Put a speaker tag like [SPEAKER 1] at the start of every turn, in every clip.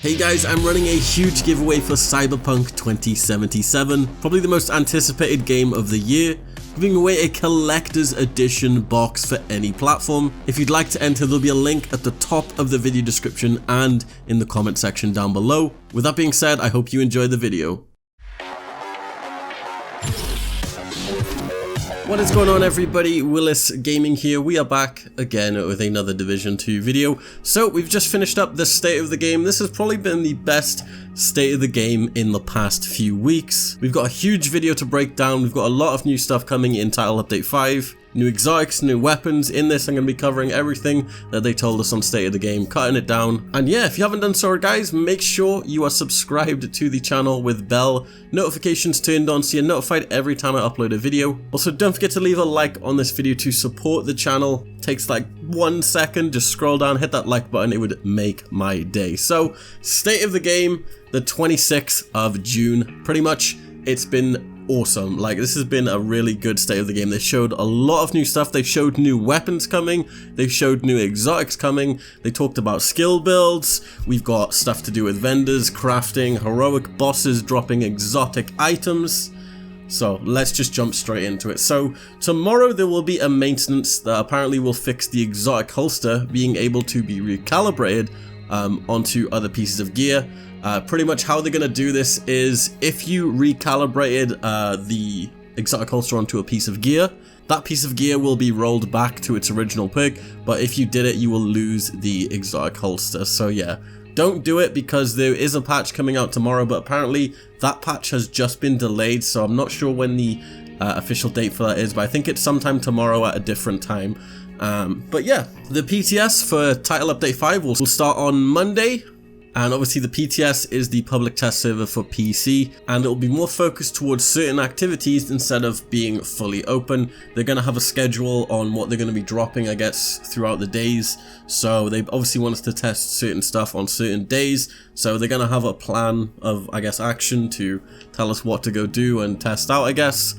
[SPEAKER 1] Hey guys, I'm running a huge giveaway for Cyberpunk 2077, probably the most anticipated game of the year, giving away a collector's edition box for any platform. If you'd like to enter, there'll be a link at the top of the video description and in the comment section down below. With that being said, I hope you enjoy the video. What is going on, everybody? Willis Gaming here. We are back again with another Division 2 video. So we've just finished up the state of the game. This has probably been the best state of the game in the past few weeks. We've got a huge video to break down. We've got a lot of new stuff coming in Title Update 5. New exotics, new weapons. In this, I'm going to be covering everything that they told us on State of the Game, cutting it down. And yeah, if you haven't done so, guys, make sure you are subscribed to the channel with bell notifications turned on so you're notified every time I upload a video. Also, don't forget to leave a like on this video to support the channel. It takes like 1 second. Just scroll down, hit that like button. It would make my day. So, State of the Game, the 26th of June. Pretty much, it's been awesome. Like, this has been a really good state of the game. They showed a lot of new stuff. They showed new weapons coming. They showed new exotics coming. They talked about skill builds. We've got stuff to do with vendors, crafting, heroic bosses, dropping exotic items. So let's just jump straight into it. So tomorrow there will be a maintenance that apparently will fix the exotic holster being able to be recalibrated onto other pieces of gear. Pretty much how they're going to do this is if you recalibrated the exotic holster onto a piece of gear, that piece of gear will be rolled back to its original perk, but if you did it, you will lose the exotic holster. So yeah, don't do it because there is a patch coming out tomorrow, but apparently that patch has just been delayed, so I'm not sure when the official date for that is, but I think it's sometime tomorrow at a different time. But yeah, the PTS for Title Update 5 will start on Monday. And obviously the PTS is the public test server for PC, and it will be more focused towards certain activities instead of being fully open. They're going to have a schedule on what they're going to be dropping, I guess, throughout the days. So they obviously want us to test certain stuff on certain days. So they're going to have a plan of, I guess, action to tell us what to go do and test out, I guess.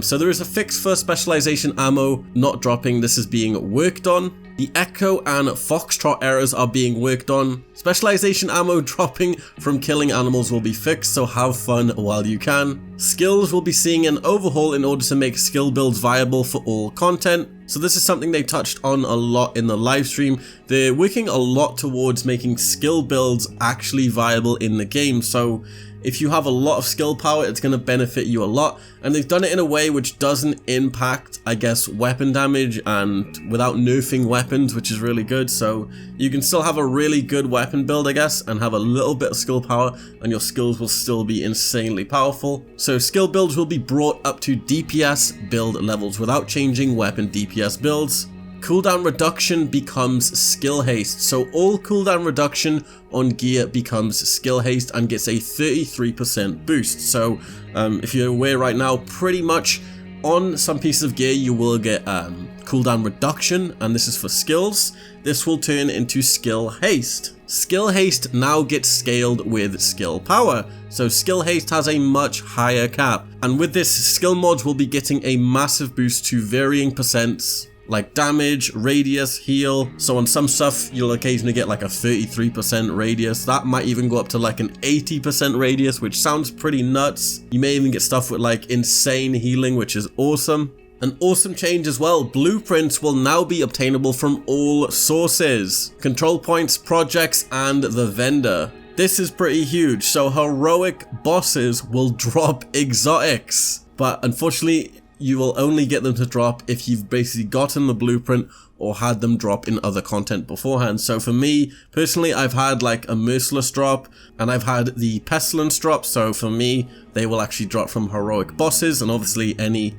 [SPEAKER 1] So there is a fix for specialization ammo not dropping. This is being worked on. The Echo and Foxtrot errors are being worked on. Specialization ammo dropping from killing animals will be fixed, so have fun while you can. Skills will be seeing an overhaul in order to make skill builds viable for all content. So this is something they touched on a lot in the live stream. They're working a lot towards making skill builds actually viable in the game. So if you have a lot of skill power, it's going to benefit you a lot. And they've done it in a way which doesn't impact, I guess, weapon damage and without nerfing weapons, which is really good. So you can still have a really good weapon build, I guess, and have a little bit of skill power, and your skills will still be insanely powerful. So skill builds will be brought up to DPS build levels without changing weapon DPS builds. Cooldown reduction becomes skill haste, so all cooldown reduction on gear becomes skill haste and gets a 33% boost. So if you're aware right now, pretty much on some pieces of gear you will get cooldown reduction, and this is for skills. This will turn into skill haste. Skill haste now gets scaled with skill power, so skill haste has a much higher cap, and with this, skill mods will be getting a massive boost to varying percents like damage, radius, heal. So on some stuff, you'll occasionally get like a 33% radius. That might even go up to like an 80% radius, which sounds pretty nuts. You may even get stuff with like insane healing, which is awesome. An awesome change as well, blueprints will now be obtainable from all sources, control points, projects, and the vendor. This is pretty huge. So heroic bosses will drop exotics, but unfortunately, you will only get them to drop if you've basically gotten the blueprint or had them drop in other content beforehand. So for me, personally, I've had like a Merciless drop and I've had the Pestilence drop. So for me, they will actually drop from heroic bosses and obviously any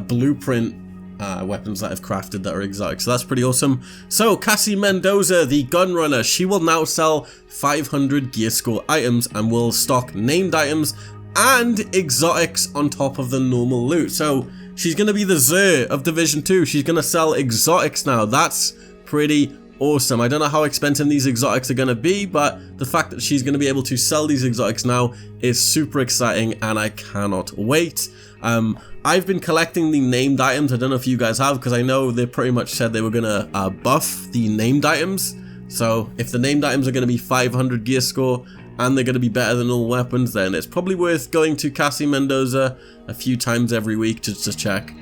[SPEAKER 1] blueprint weapons that I've crafted that are exotic. So that's pretty awesome. So Cassie Mendoza, the gunrunner, she will now sell 500 gear score items and will stock named items and exotics on top of the normal loot. So she's going to be the Zer of Division 2. She's going to sell exotics now. That's pretty awesome. I don't know how expensive these exotics are going to be, but the fact that she's going to be able to sell these exotics now is super exciting and I cannot wait. I've been collecting the named items. I don't know if you guys have, because I know they pretty much said they were going to buff the named items. So if the named items are going to be 500 gear score and they're going to be better than all weapons, then it's probably worth going to Cassie Mendoza a few times every week just to check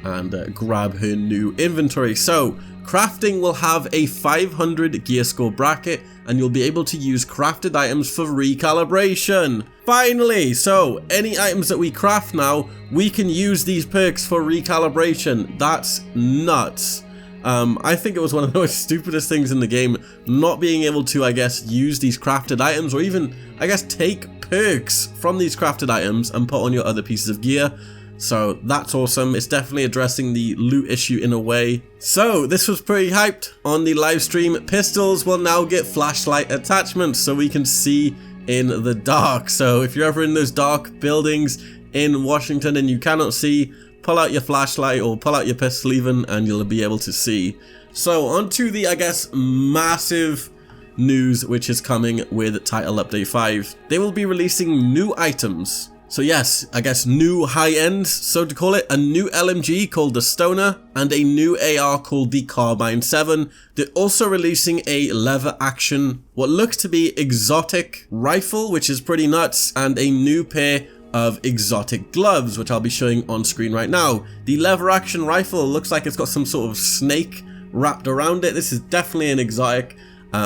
[SPEAKER 1] and grab her new inventory. So crafting will have a 500 gear score bracket, and you'll be able to use crafted items for recalibration. Finally, so any items that we craft now, we can use these perks for recalibration. That's nuts. I think it was one of the most stupidest things in the game, not being able to, I guess, use these crafted items, or even, I guess, take perks from these crafted items and put on your other pieces of gear. So that's awesome. It's definitely addressing the loot issue in a way. So this was pretty hyped on the live stream. Pistols will now get flashlight attachments so we can see in the dark. So if you're ever in those dark buildings in Washington and you cannot see, pull out your flashlight or pull out your pistol even, and you'll be able to see. So on to the, I guess, massive news which is coming with Title Update 5. They will be releasing new items. So yes, I guess new high-end, so to call it, a new LMG called the Stoner, and a new AR called the Carbine 7. They're also releasing a lever action, what looks to be exotic rifle, which is pretty nuts, and a new pair of exotic gloves, which I'll be showing on screen right now. The lever action rifle looks like it's got some sort of snake wrapped around it. This is definitely an exotic.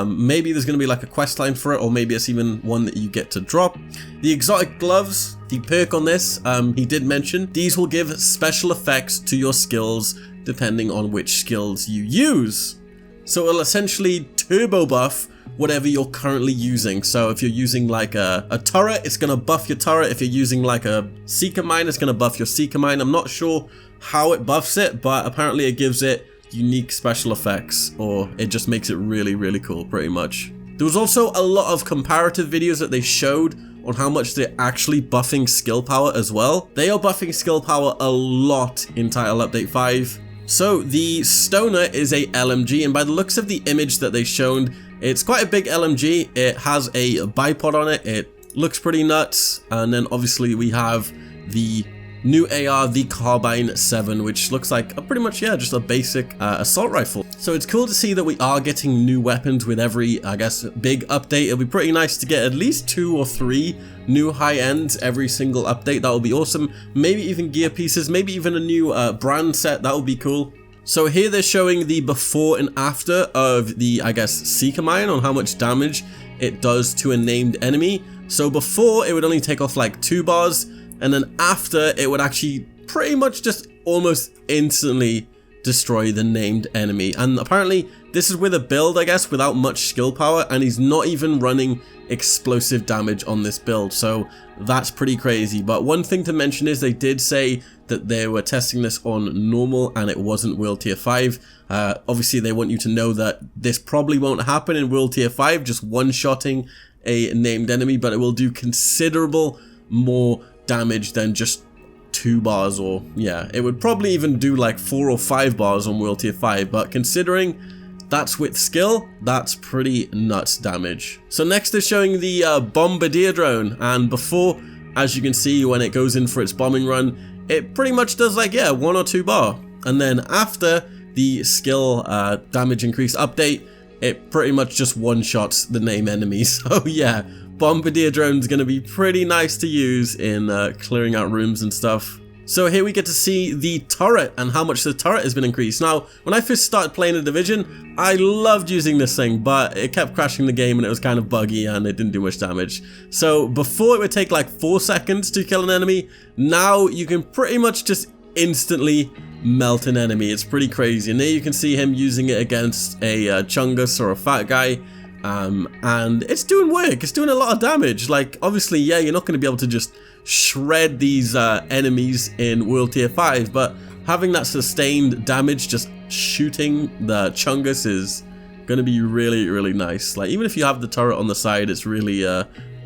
[SPEAKER 1] Maybe there's going to be like a quest line for it, or maybe it's even one that you get to drop. The exotic gloves, the perk on this, he did mention, these will give special effects to your skills depending on which skills you use. So it'll essentially turbo buff whatever you're currently using. So if you're using like a turret, it's going to buff your turret. If you're using like a seeker mine, it's going to buff your seeker mine. I'm not sure how it buffs it, but apparently it gives it unique special effects, or it just makes it really, really cool, pretty much. There was also a lot of comparative videos that they showed on how much they're actually buffing skill power as well. They are buffing skill power a lot in Title Update 5. So the Stoner is a LMG, and by the looks of the image that they showed, it's quite a big LMG. It has a bipod on it. It looks pretty nuts. And then obviously we have the new AR, the Carbine 7, which looks like pretty much, yeah, just a basic assault rifle. So it's cool to see that we are getting new weapons with every, I guess, big update. It'll be pretty nice to get at least 2 or 3 new high ends every single update. That would be awesome. Maybe even gear pieces, maybe even a new brand set. That would be cool. So here they're showing the before and after of the, I guess, Seeker Mine, on how much damage it does to a named enemy. So before, it would only take off like 2 bars, and then after, it would actually pretty much just almost instantly destroy the named enemy. And apparently this is with a build, I guess, without much skill power, and he's not even running explosive damage on this build, so that's pretty crazy. But one thing to mention is they did say that they were testing this on normal and it wasn't World Tier 5. Obviously they want you to know that this probably won't happen in World Tier 5, just one-shotting a named enemy, but it will do considerable more damage than just 2 bars, or yeah, it would probably even do like 4 or 5 bars on World Tier 5, but considering that's with skill, that's pretty nuts damage. So next they're showing the Bombardier drone, and before, as you can see, when it goes in for its bombing run, it pretty much does like, yeah, 1 or 2 bar, and then after the skill damage increase update, it pretty much just one-shots the named enemy. So yeah, Bombardier drone's gonna be pretty nice to use in clearing out rooms and stuff. So here we get to see the turret and how much the turret has been increased. Now, when I first started playing the Division, I loved using this thing, but it kept crashing the game and it was kind of buggy and it didn't do much damage. So before it would take like 4 seconds to kill an enemy, now you can pretty much just instantly melt an enemy. It's pretty crazy. And there you can see him using it against a Chungus or a fat guy. And it's doing work, it's doing a lot of damage. Like, obviously, yeah, you're not going to be able to just shred these enemies in World Tier 5, but having that sustained damage just shooting the Chungus is going to be really, really nice. Like, even if you have the turret on the side, it's really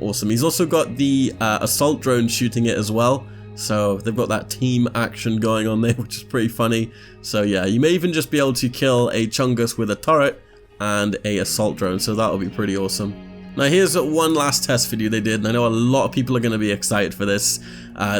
[SPEAKER 1] awesome. He's also got the assault drone shooting it as well, so they've got that team action going on there, which is pretty funny. So yeah, you may even just be able to kill a Chungus with a turret and a assault drone, so that'll be pretty awesome. Now here's one last test video they did, and I know a lot of people are going to be excited for this.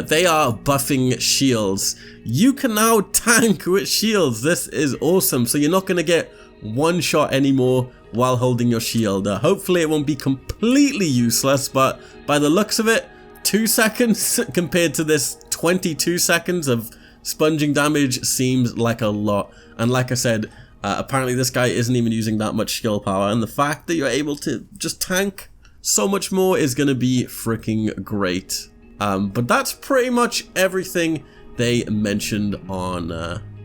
[SPEAKER 1] They are buffing shields. You can now tank with shields. This is awesome. So you're not going to get one shot anymore while holding your shield. Hopefully it won't be completely useless, but by the looks of it, 2 seconds compared to this 22 seconds of sponging damage seems like a lot. And like I said, apparently this guy isn't even using that much skill power, and the fact that you're able to just tank so much more is going to be freaking great. But that's pretty much everything they mentioned on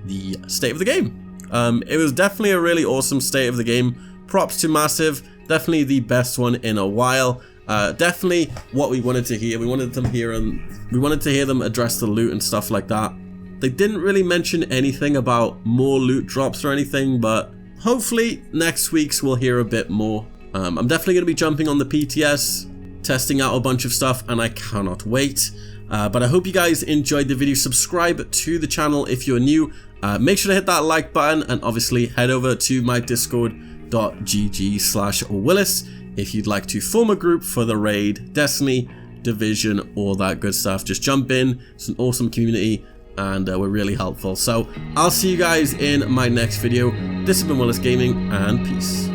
[SPEAKER 1] the state of the game. It was definitely a really awesome state of the game. Props to Massive, definitely the best one in a while. Definitely what we wanted to hear. We wanted to hear them address the loot and stuff like that. They didn't really mention anything about more loot drops or anything, but hopefully next week's we'll hear a bit more. I'm definitely going to be jumping on the PTS, testing out a bunch of stuff, and I cannot wait. But I hope you guys enjoyed the video. Subscribe to the channel if you're new. Make sure to hit that like button, and obviously head over to my discord.gg/Willis if you'd like to form a group for the raid, Destiny, Division, all that good stuff. Just jump in. It's an awesome community, and we're really helpful. So I'll see you guys in my next video. This has been Willis Gaming, and peace.